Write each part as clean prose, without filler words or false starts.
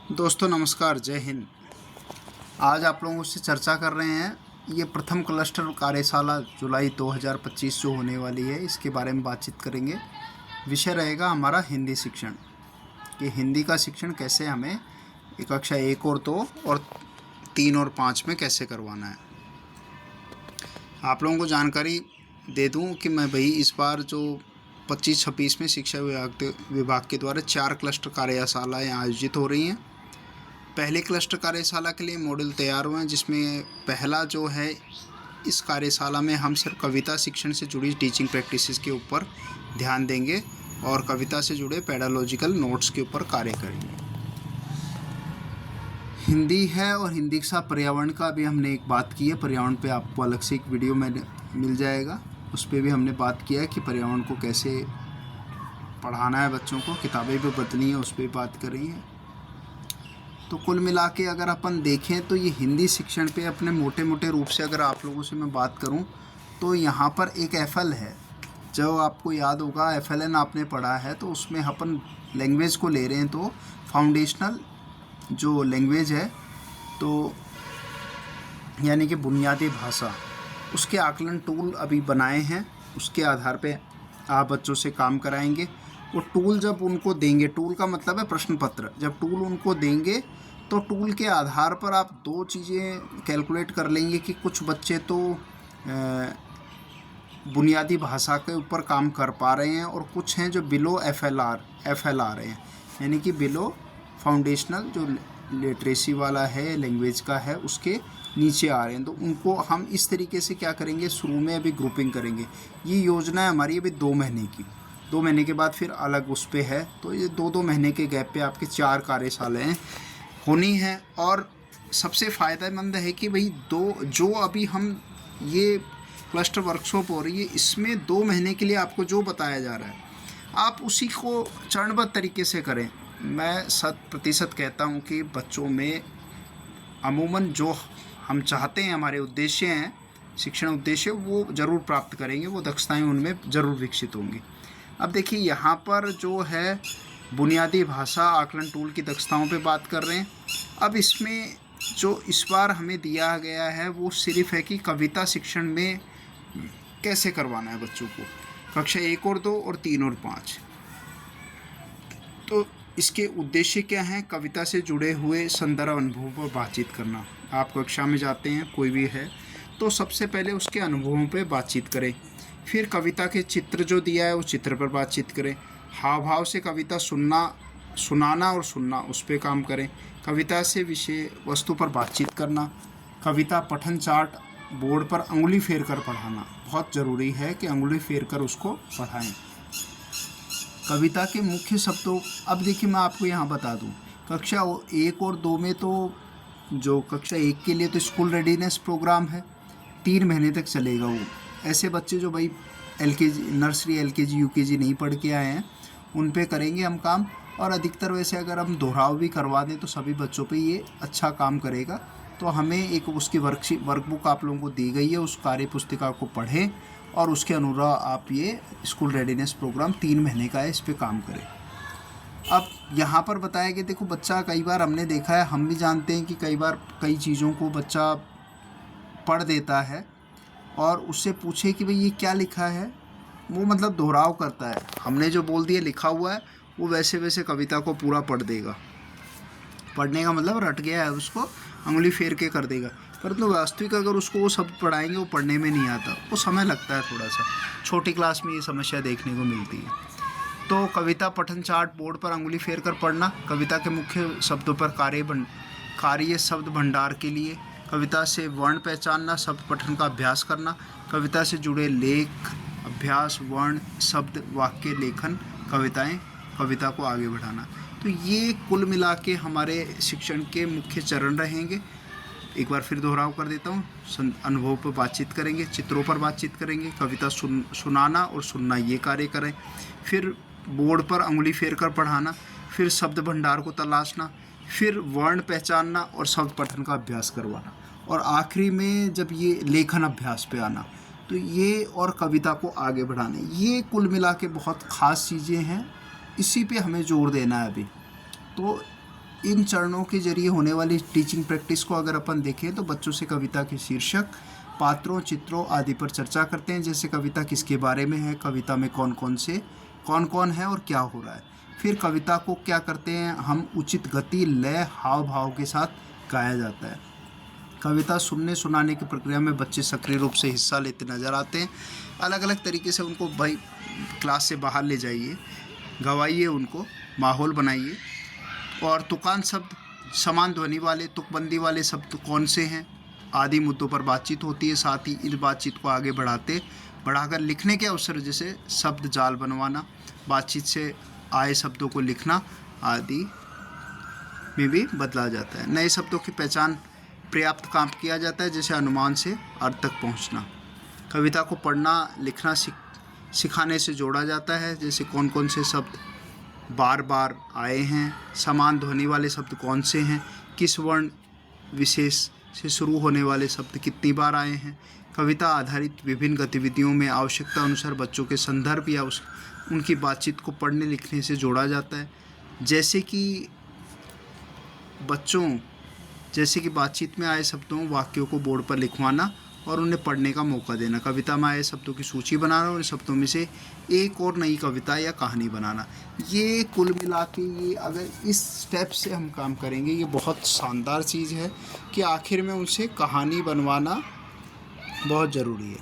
दोस्तों नमस्कार, जय हिंद। आज आप लोगों से चर्चा कर रहे हैं ये प्रथम क्लस्टर कार्यशाला जुलाई 2025 जो होने वाली है, इसके बारे में बातचीत करेंगे। विषय रहेगा हमारा हिंदी शिक्षण, कि हिंदी का शिक्षण कैसे हमें कक्षा 1 और 2 और 3 और 5 में कैसे करवाना है। आप लोगों को जानकारी दे दूं कि मैं भाई इस बार जो 25-26 में शिक्षा विभाग के द्वारा 4 क्लस्टर कार्यशालाएँ आयोजित हो रही हैं। पहले क्लस्टर कार्यशाला के लिए मॉडल तैयार हुए हैं, जिसमें पहला जो है, इस कार्यशाला में हम सिर्फ कविता शिक्षण से जुड़ी टीचिंग प्रैक्टिसेस के ऊपर ध्यान देंगे और कविता से जुड़े पेडालॉजिकल नोट्स के ऊपर कार्य करेंगे। हिंदी है और हिंदी के साथ पर्यावरण का भी हमने एक बात की है। पर्यावरण पे आपको अलग से एक वीडियो में मिल जाएगा, उस पर भी हमने बात किया है कि पर्यावरण को कैसे पढ़ाना है बच्चों को, किताबें भी बदली हैं, उस पर बात कर रही हैं। तो कुल मिला के अगर अपन देखें तो ये हिंदी शिक्षण पे अपने मोटे मोटे रूप से अगर आप लोगों से मैं बात करूं तो यहाँ पर एक एफएल है, जो आपको याद होगा एफएलएन आपने पढ़ा है, तो उसमें अपन लैंग्वेज को ले रहे हैं। तो फाउंडेशनल जो लैंग्वेज है, तो यानी कि बुनियादी भाषा, उसके आकलन टूल अभी बनाए हैं। उसके आधार पे आप बच्चों से काम कराएंगे। वो टूल जब उनको देंगे, टूल का मतलब है प्रश्न पत्र, जब टूल उनको देंगे तो टूल के आधार पर आप दो चीज़ें कैलकुलेट कर लेंगे कि कुछ बच्चे तो बुनियादी भाषा के ऊपर काम कर पा रहे हैं और कुछ हैं जो बिलो एफएल आ रहे हैं, यानी कि बिलो फाउंडेशनल जो लिटरेसी वाला है, लैंग्वेज का है, उसके नीचे आ रहे हैं। तो उनको हम इस तरीके से क्या करेंगे, शुरू में अभी ग्रुपिंग करेंगे। ये योजना है हमारी अभी 2 महीने की, 2 महीने के बाद फिर अलग उस पर है। तो ये 2-2 महीने के गैप पे आपके 4 कार्यशालाएँ होनी हैं। और सबसे फ़ायदेमंद है कि भाई जो अभी हम ये क्लस्टर वर्कशॉप हो रही है, इसमें 2 महीने के लिए आपको जो बताया जा रहा है आप उसी को चरणबद्ध तरीके से करें। मैं 100% कहता हूँ कि बच्चों में अमूमन जो हम चाहते हैं, हमारे उद्देश्य हैं, शिक्षण उद्देश्य, वो ज़रूर प्राप्त करेंगे, वो दक्षताएं उनमें ज़रूर विकसित होंगी। अब देखिए यहाँ पर जो है बुनियादी भाषा आकलन टूल की दक्षताओं पे बात कर रहे हैं। अब इसमें जो इस बार हमें दिया गया है वो सिर्फ है कि कविता शिक्षण में कैसे करवाना है बच्चों को, कक्षा 1 और 2 और 3 और 5। तो इसके उद्देश्य क्या हैं? कविता से जुड़े हुए संदर्भ अनुभवों पर बातचीत करना। आप कक्षा में जाते हैं, कोई भी है, तो सबसे पहले उसके अनुभवों पर बातचीत करें। फिर कविता के चित्र जो दिया है, उस चित्र पर बातचीत करें। हाव भाव से कविता सुनाना और सुनना, उस पर काम करें। कविता से विषय वस्तु पर बातचीत करना। कविता पठन चार्ट बोर्ड पर अंगुली फेर कर पढ़ाना, बहुत ज़रूरी है कि अंगुली फेर कर उसको पढ़ाएं। कविता के मुख्य शब्दों, अब देखिए मैं आपको यहाँ बता दूँ, कक्षा 1 और 2 में तो जो कक्षा 1 के लिए तो स्कूल रेडीनेस प्रोग्राम है, 3 महीने तक चलेगा वो। ऐसे बच्चे जो भाई LKG, नर्सरी, LKG, UKG नहीं पढ़ के आए हैं, उन पे करेंगे हम काम। और अधिकतर वैसे अगर हम दोहराव भी करवा दें तो सभी बच्चों पे ये अच्छा काम करेगा। तो हमें एक उसकी वर्कबुक आप लोगों को दी गई है, उस कार्य पुस्तिका को पढ़ें और उसके अनुसार आप ये स्कूल रेडीनेस प्रोग्राम 3 महीने का है, इस पर काम करें। अब यहाँ पर बताया कि देखो बच्चा, कई बार हमने देखा है, हम भी जानते हैं कि कई बार कई चीज़ों को बच्चा पढ़ देता है और उससे पूछे कि भाई ये क्या लिखा है, वो मतलब दोहराव करता है। हमने जो बोल दिया लिखा हुआ है, वो वैसे वैसे कविता को पूरा पढ़ देगा। पढ़ने का मतलब रट गया है, उसको अंगुली फेर के कर देगा। परंतु वास्तविक अगर उसको वो शब्द पढ़ाएंगे, वो पढ़ने में नहीं आता, वो समय लगता है थोड़ा सा। छोटी क्लास में ये समस्या देखने को मिलती है। तो कविता पठन चार्ट बोर्ड पर अंगुली फेर कर पढ़ना। कविता के मुख्य शब्दों पर कार्य शब्द भंडार के लिए। कविता से वर्ण पहचानना, शब्द पठन का अभ्यास करना। कविता से जुड़े लेख, अभ्यास, वर्ण, शब्द, वाक्य लेखन, कविताएं, कविता को आगे बढ़ाना। तो ये कुल मिला के हमारे शिक्षण के मुख्य चरण रहेंगे। एक बार फिर दोहराव कर देता हूँ। अनुभव पर बातचीत करेंगे, चित्रों पर बातचीत करेंगे, कविता सुनाना और सुनना ये कार्य करें। फिर बोर्ड पर अंगुली फेर कर पढ़ाना, फिर शब्द भंडार को तलाशना, फिर वर्ण पहचानना और शब्द पठन का अभ्यास करवाना, और आखिरी में जब ये लेखन अभ्यास पे आना, तो ये और कविता को आगे बढ़ाना। ये कुल मिला के बहुत ख़ास चीज़ें हैं, इसी पे हमें जोर देना है अभी। तो इन चरणों के जरिए होने वाली टीचिंग प्रैक्टिस को अगर अपन देखें तो बच्चों से कविता के शीर्षक, पात्रों, चित्रों आदि पर चर्चा करते हैं। जैसे कविता किसके बारे में है, कविता में कौन कौन है और क्या हो रहा है। फिर कविता को क्या करते हैं हम, उचित गति, लय, हाव भाव के साथ गाया जाता है। कविता सुनने सुनाने की प्रक्रिया में बच्चे सक्रिय रूप से हिस्सा लेते नज़र आते हैं। अलग अलग तरीके से उनको भाई क्लास से बाहर ले जाइए, गवाइए, उनको माहौल बनाइए। और तुकान शब्द, समान ध्वनि वाले, तुकबंदी वाले शब्द कौन से हैं आदि मुद्दों पर बातचीत होती है। साथ ही इस बातचीत को आगे बढ़ाकर लिखने के अवसर, जैसे शब्द जाल बनवाना, बातचीत से आए शब्दों को लिखना आदि में भी बदला जाता है। नए शब्दों की पहचान पर्याप्त काम किया जाता है, जैसे अनुमान से अर्थ तक पहुंचना। कविता को पढ़ना लिखना सिखाने से जोड़ा जाता है, जैसे कौन कौन से शब्द बार बार आए हैं, समान ध्वनि वाले शब्द कौन से हैं, किस वर्ण विशेष से शुरू होने वाले शब्द कितनी बार आए हैं। कविता आधारित विभिन्न गतिविधियों में आवश्यकता अनुसार बच्चों के संदर्भ या उनकी बातचीत को पढ़ने लिखने से जोड़ा जाता है। जैसे कि बातचीत में आए शब्दों, वाक्यों को बोर्ड पर लिखवाना और उन्हें पढ़ने का मौका देना। कविता में आए शब्दों की सूची बनाना और इन शब्दों में से एक और नई कविता या कहानी बनाना। ये कुल मिला के, ये अगर इस स्टेप से हम काम करेंगे, ये बहुत शानदार चीज़ है कि आखिर में उनसे कहानी बनवाना बहुत ज़रूरी है।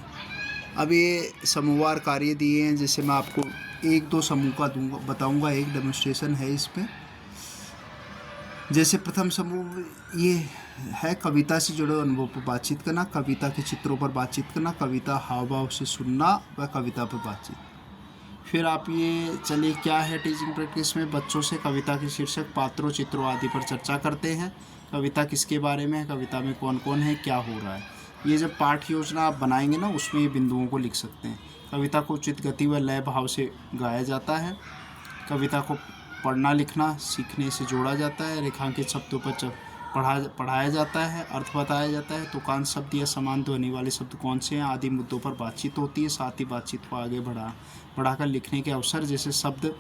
अब ये समूहवार कार्य दिए हैं, जैसे मैं आपको 1-2 समूह का बताऊँगा। एक डेमोन्स्ट्रेशन है इसमें। जैसे प्रथम समूह ये है कविता से जुड़े अनुभव पर बातचीत करना, कविता के चित्रों पर बातचीत करना, कविता हाव भाव से सुनना व कविता पर बातचीत। फिर आप ये चलिए, क्या है टीचिंग प्रैक्टिस में, बच्चों से कविता के शीर्षक, पात्रों, चित्रों आदि पर चर्चा करते हैं। कविता किसके बारे में है, कविता में कौन कौन है, क्या हो रहा है। ये जब पाठ योजना आप बनाएंगे ना, उसमें ये बिंदुओं को लिख सकते हैं। कविता को उचित गति व लय भाव से गाया जाता है। कविता को पढ़ना लिखना सीखने से जोड़ा जाता है। रेखांकित शब्दों पर पढ़ाया जाता है, अर्थ बताया जाता है। तुकान शब्द या समान ध्वनि वाले शब्द कौन से हैं आदि मुद्दों पर बातचीत होती है। साथ ही बातचीत को आगे बढ़ाकर लिखने के अवसर, जैसे शब्द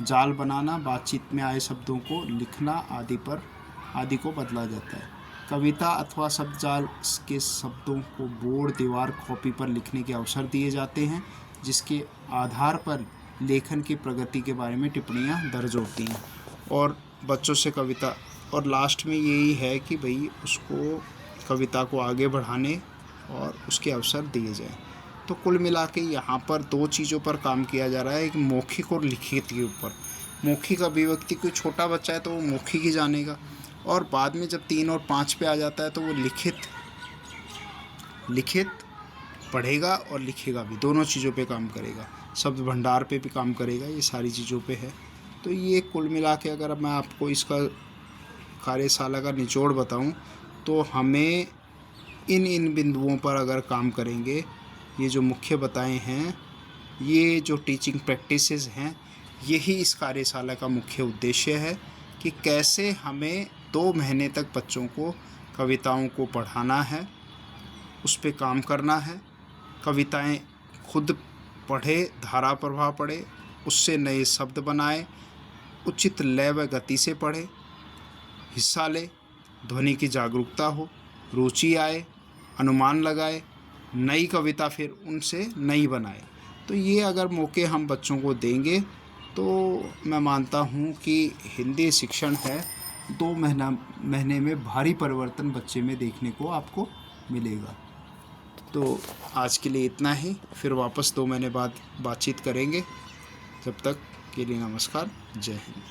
जाल बनाना, बातचीत में आए शब्दों को लिखना आदि को बदला जाता है। कविता अथवा शब्द जाल के शब्दों को बोर्ड, दीवार, कॉपी पर लिखने के अवसर दिए जाते हैं, जिसके आधार पर लेखन की प्रगति के बारे में टिप्पणियाँ दर्ज होती हैं। और बच्चों से कविता, और लास्ट में यही है कि भाई उसको कविता को आगे बढ़ाने और उसके अवसर दिए जाएं। तो कुल मिला के यहाँ पर 2 चीज़ों पर काम किया जा रहा है, एक मौखिक और लिखित के ऊपर। मौखिक अभिव्यक्ति, कोई छोटा बच्चा है तो वो मौखिक ही जानेगा, और बाद में जब 3 और 5 पे आ जाता है तो वो लिखित पढ़ेगा और लिखेगा भी, दोनों चीज़ों पे काम करेगा। शब्द भंडार पे भी काम करेगा, ये सारी चीज़ों पे है। तो ये कुल मिला के अगर मैं आपको इसका कार्यशाला का निचोड़ बताऊं, तो हमें इन बिंदुओं पर अगर काम करेंगे, ये जो मुख्य बताए हैं, ये जो टीचिंग प्रैक्टिसेस हैं, यही इस कार्यशाला का मुख्य उद्देश्य है कि कैसे हमें 2 महीने तक बच्चों को कविताओं को पढ़ाना है, उस पर काम करना है। कविताएं खुद पढ़े, धारा प्रवाह पढ़े, उससे नए शब्द बनाए, उचित लय व गति से पढ़े, हिस्सा ले, ध्वनि की जागरूकता हो, रुचि आए, अनुमान लगाए, नई कविता फिर उनसे नई बनाए। तो ये अगर मौके हम बच्चों को देंगे तो मैं मानता हूँ कि हिंदी शिक्षण है 2 महीने में भारी परिवर्तन बच्चे में देखने को आपको मिलेगा। तो आज के लिए इतना ही, फिर वापस 2 महीने बाद बातचीत करेंगे। जब तक के लिए नमस्कार, जय हिंद।